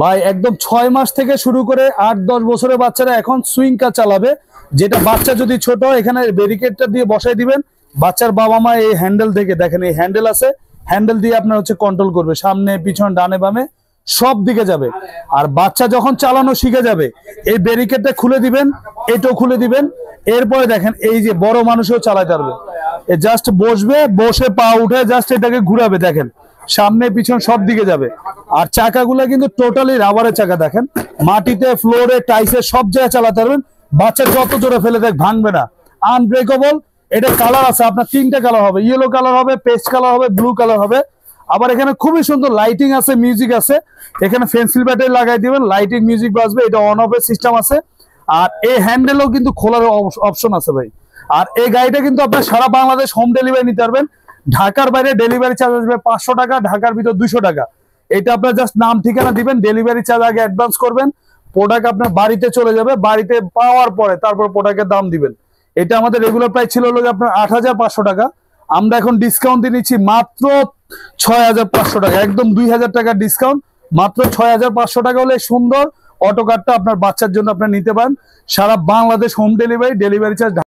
ভাই একদম 6 মাস থেকে শুরু করে 8-10 বছরের বাচ্চারা এখন সুইং কার চালাবে। যেটা বাচ্চা যদি ছোট হয় এখানে ব্যারিকেডটা দিয়ে বসাই দিবেন, বাচ্চার বাবা মা এই হ্যান্ডেল থেকে, দেখেন এই হ্যান্ডেল আছে, হ্যান্ডেল দিয়ে আপনার হচ্ছে কন্ট্রোল করবে, সামনে পিছন ডানে বামে সব দিকে যাবে। আর বাচ্চা যখন চালানো শিখে যাবে এই ব্যারিকেডটা খুলে দিবেন, এটাও খুলে দিবেন। এরপরে দেখেন এই যে বড় মানুষও চালাতে পারবে, এ জাস্ট বসবে, বসে পা উঠে জাস্ট এটাকে ঘুরাবে, দেখেন সামনে পিছন সব দিকে যাবে। আর চাকাগুলো কিন্তু টোটালি রাবারের চাকা, দেখেন মাটিতে ফ্লোরে টাইসে সব জায়গায় চালাতে পারবেন। বাচ্চা যত জোরে ফেলে দেখ ভাঙবে না, আনব্রেকেবল। এটা কালার আছে আপনার 3টে কালার হবে, ইয়েলো কালার হবে, পেস্ট কালার হবে, ব্লু কালার হবে। আবার এখানে খুবই সুন্দর লাইটিং আছে, মিউজিক আছে। এখানে পেন্সিল ব্যাটারি লাগাই দিবেন, লাইটিং মিউজিক বাজবে, এটা অন অফ এর সিস্টেম আছে। আর এই হ্যান্ডেলও কিন্তু খোলার অপশন আছে ভাই। আর এই গাড়িটা কিন্তু আপনার সারা বাংলাদেশ হোম ডেলিভারি নিতে পারবেন। ঢাকার বাইরে ডেলিভারি চার্জ আসবে 500 টাকা, ঢাকার ভিতর 200 টাকা। এটা আপনার জাস্ট নাম ঠিকানা দিবেন, ডেলিভারি চার্জ আগে অ্যাডভান্স করবেন, প্রোডাক্ট আপনার বাড়িতে চলে যাবে, বাড়িতে পাওয়ার পরে তারপর প্রোডাক্টের দাম দিবেন। এটা আমাদের রেগুলার প্রাইস ছিল হলো আপনার 8500 টাকা, আমরা এখন ডিসকাউন্ট দিয়ে নিচ্ছি মাত্র 6500 টাকা, একদম 2000 টাকার ডিসকাউন্ট। মাত্র 6500 টাকা হলে সুন্দর অটো কারটা আপনার বাচ্চার জন্য আপনার নিতে পারেন। সারা Bangladesh home delivery, delivery charge